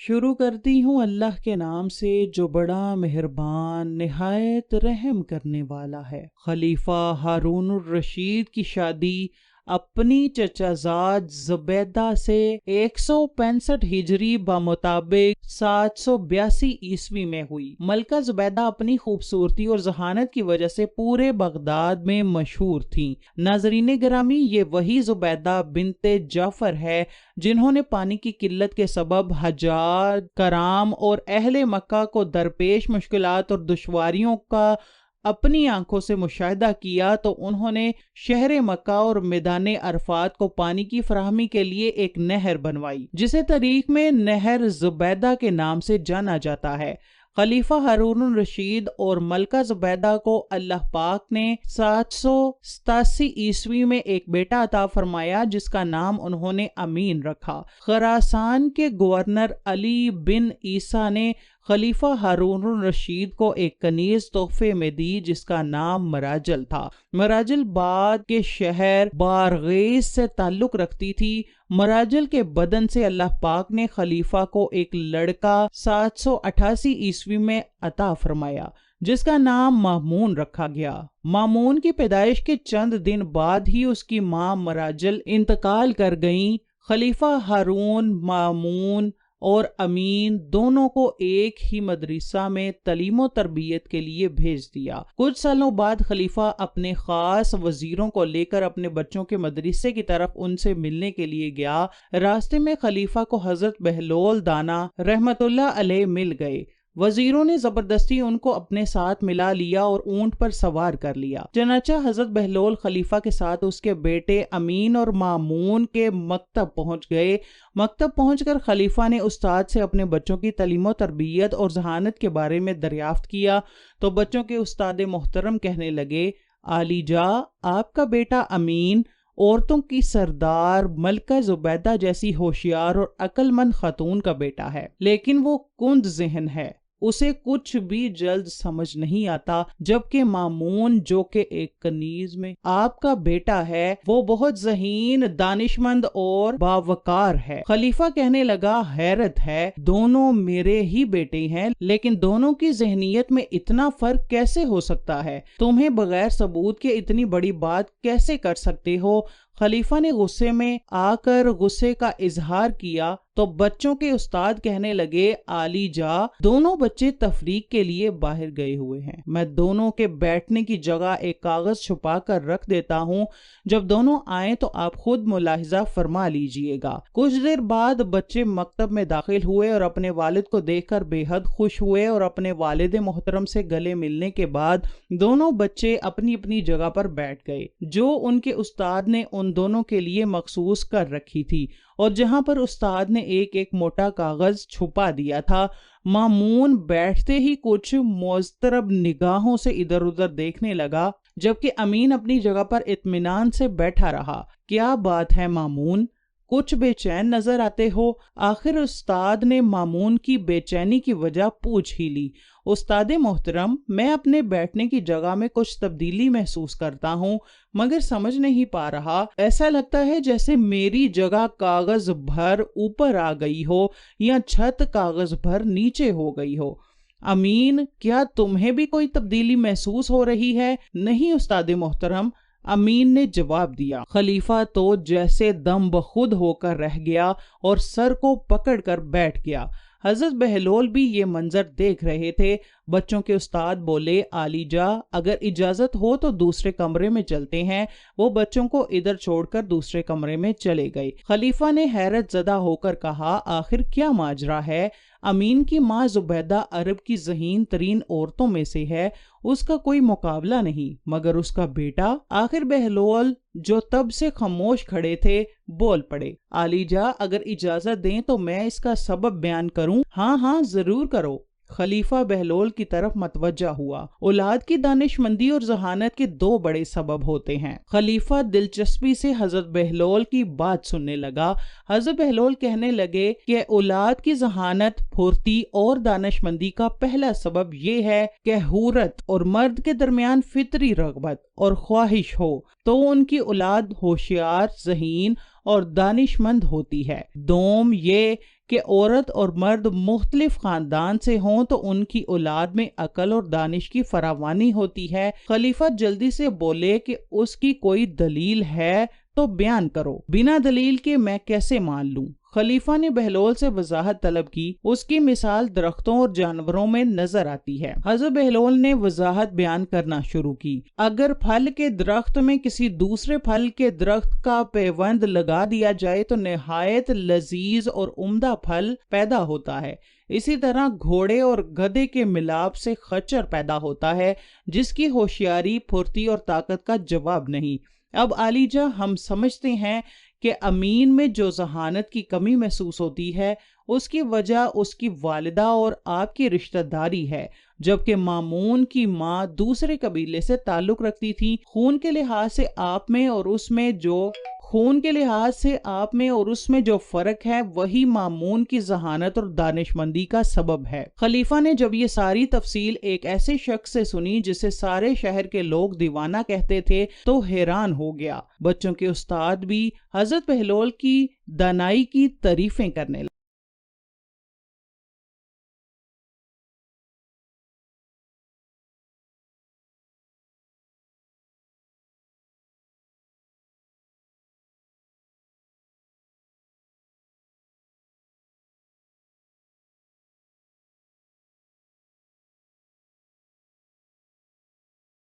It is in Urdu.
شروع کرتی ہوں اللہ کے نام سے جو بڑا مہربان نہایت رحم کرنے والا ہے۔ خلیفہ ہارون الرشید کی شادی اپنی چچا زاد زبیدہ سے 165 ہجری بمطابق 782 عیسوی میں ہوئی۔ ملکہ زبیدہ اپنی خوبصورتی اور ذہانت کی وجہ سے پورے بغداد میں مشہور تھیں۔ ناظرین گرامی، یہ وہی زبیدہ بنت جعفر ہے جنہوں نے پانی کی قلت کے سبب حجاج، کرام اور اہل مکہ کو درپیش مشکلات اور دشواریوں کا اپنی آنکھوں سے مشاہدہ کیا تو انہوں نے شہر مکہ اور میدان عرفات کو پانی کی فراہمی کے لیے ایک نہر بنوائی، جسے تاریخ میں نہر زبیدہ کے نام سے جانا جاتا ہے۔ خلیفہ ہارون الرشید اور ملکہ زبیدہ کو اللہ پاک نے 787 عیسوی میں ایک بیٹا عطا فرمایا جس کا نام انہوں نے امین رکھا۔ خراسان کے گورنر علی بن عیسیٰ نے خلیفہ ہارون الرشید کو ایک کنیز تحفے میں دی جس کا نام مراجل تھا۔ مراجل بعد کے شہر بارغیس سے تعلق رکھتی تھی۔ مراجل کے بدن سے اللہ پاک نے خلیفہ کو ایک لڑکا 788 عیسوی میں عطا فرمایا جس کا نام مامون رکھا گیا۔ مامون کی پیدائش کے چند دن بعد ہی اس کی ماں مراجل انتقال کر گئیں۔ خلیفہ ہارون مامون اور امین دونوں کو ایک ہی مدرسہ میں تعلیم و تربیت کے لیے بھیج دیا۔ کچھ سالوں بعد خلیفہ اپنے خاص وزیروں کو لے کر اپنے بچوں کے مدرسے کی طرف ان سے ملنے کے لیے گیا۔ راستے میں خلیفہ کو حضرت بہلول دانا رحمت اللہ علیہ مل گئے۔ وزیروں نے زبردستی ان کو اپنے ساتھ ملا لیا اور اونٹ پر سوار کر لیا۔ چنانچہ حضرت بہلول خلیفہ کے ساتھ اس کے بیٹے امین اور مامون کے مکتب پہنچ گئے۔ مکتب پہنچ کر خلیفہ نے استاد سے اپنے بچوں کی تعلیم و تربیت اور ذہانت کے بارے میں دریافت کیا تو بچوں کے استاد محترم کہنے لگے، عالی جا، آپ کا بیٹا امین عورتوں کی سردار ملکہ زبیدہ جیسی ہوشیار اور عقل مند خاتون کا بیٹا ہے، لیکن وہ کند ذہن ہے، اسے کچھ بھی جلد سمجھ نہیں آتا، جبکہ مامون جو کہ ایک کنیز میں آپ کا بیٹا ہے وہ بہت ذہین، دانشمند اور باوقار ہے۔ خلیفہ کہنے لگا، حیرت ہے، دونوں میرے ہی بیٹے ہیں لیکن دونوں کی ذہنیت میں اتنا فرق کیسے ہو سکتا ہے؟ تمہیں بغیر ثبوت کے اتنی بڑی بات کیسے کر سکتے ہو؟ خلیفہ نے غصے میں آ کر غصے کا اظہار کیا تو بچوں کے استاد کہنے لگے، عالی جا، دونوں بچے تفریق کے لیے باہر گئے ہوئے ہیں، میں دونوں کے بیٹھنے کی جگہ ایک کاغذ چھپا کر رکھ دیتا ہوں، جب دونوں آئیں تو آپ خود ملاحظہ فرما لیجئے گا۔ کچھ دیر بعد بچے مکتب میں داخل ہوئے اور اپنے والد کو دیکھ کر بے حد خوش ہوئے اور اپنے والد محترم سے گلے ملنے کے بعد دونوں بچے اپنی اپنی جگہ پر بیٹھ گئے جو ان کے استاد نے ان دونوں کے لیے مخصوص کر رکھی تھی اور جہاں پر استاد نے ایک ایک موٹا کاغذ چھپا دیا تھا۔ مامون بیٹھتے ہی کچھ مضطرب نگاہوں سے ادھر ادھر دیکھنے لگا جبکہ امین اپنی جگہ پر اطمینان سے بیٹھا رہا۔ کیا بات ہے مامون؟ کچھ بے چین نظر آتے ہو؟ آخر استاد نے مامون کی بے چینی کی وجہ پوچھ ہی لی۔ استاد محترم، میں اپنے بیٹھنے کی جگہ میں کچھ تبدیلی محسوس کرتا ہوں مگر سمجھ نہیں پا رہا، ایسا لگتا ہے جیسے میری جگہ کاغذ بھر اوپر آ گئی ہو یا چھت کاغذ بھر نیچے ہو گئی ہو۔ امین، کیا تمہیں بھی کوئی تبدیلی محسوس ہو رہی ہے؟ نہیں استاد محترم، امین نے جواب دیا۔ خلیفہ تو جیسے دم بخود ہو کر رہ گیا اور سر کو پکڑ کر بیٹھ گیا۔ حضرت بہلول بھی یہ منظر دیکھ رہے تھے۔ بچوں کے استاد بولے، عالی جا، اگر اجازت ہو تو دوسرے کمرے میں چلتے ہیں۔ وہ بچوں کو ادھر چھوڑ کر دوسرے کمرے میں چلے گئے۔ خلیفہ نے حیرت زدہ ہو کر کہا، آخر کیا ماجرا ہے؟ امین کی ماں زبیدہ عرب کی ذہین ترین عورتوں میں سے ہے، اس کا کوئی مقابلہ نہیں، مگر اس کا بیٹا؟ آخر بہلول جو تب سے خاموش کھڑے تھے بول پڑے، عالی جا، اگر اجازت دیں تو میں اس کا سبب بیان کروں؟ ہاں ہاں ضرور کرو۔ خلیفہ بہلول کی طرف متوجہ ہوا۔ اولاد کی دانش مندی اور ذہانت کے دو بڑے سبب ہوتے ہیں۔ خلیفہ دلچسپی سے حضرت بہلول کی بات سننے لگا۔ حضرت بہلول کہنے لگے کہ اولاد کی ذہانت، پھرتی اور دانش مندی کا پہلا سبب یہ ہے کہ حورت اور مرد کے درمیان فطری رغبت اور خواہش ہو تو ان کی اولاد ہوشیار، ذہین اور دانش مند ہوتی ہے۔ دوم یہ کہ عورت اور مرد مختلف خاندان سے ہوں تو ان کی اولاد میں عقل اور دانش کی فراوانی ہوتی ہے۔ خلیفہ جلدی سے بولے کہ اس کی کوئی دلیل ہے تو بیان کرو، بنا دلیل کے میں کیسے مان لوں؟ خلیفہ نے بہلول سے وضاحت طلب کی۔ اس کی مثال درختوں اور جانوروں میں نظر آتی ہے۔ حضرت بہلول نے وضاحت بیان کرنا شروع کی۔ اگر پھل کے درخت میں کسی دوسرے پھل کے درخت کا پیوند لگا دیا جائے تو نہایت لذیذ اور عمدہ پھل پیدا ہوتا ہے۔ اسی طرح گھوڑے اور گدھے کے ملاپ سے خچر پیدا ہوتا ہے جس کی ہوشیاری، پھرتی اور طاقت کا جواب نہیں۔ اب عالیجا، ہم سمجھتے ہیں کہ امین میں جو ذہانت کی کمی محسوس ہوتی ہے اس کی وجہ اس کی والدہ اور آپ کی رشتہ داری ہے، جبکہ مامون کی ماں دوسرے قبیلے سے تعلق رکھتی تھی۔ خون کے لحاظ سے آپ میں اور اس میں جو فرق ہے وہی مامون کی ذہانت اور دانش مندی کا سبب ہے۔ خلیفہ نے جب یہ ساری تفصیل ایک ایسے شخص سے سنی جسے سارے شہر کے لوگ دیوانہ کہتے تھے تو حیران ہو گیا۔ بچوں کے استاد بھی حضرت بہلول کی دانائی کی تعریفیں کرنے لگے۔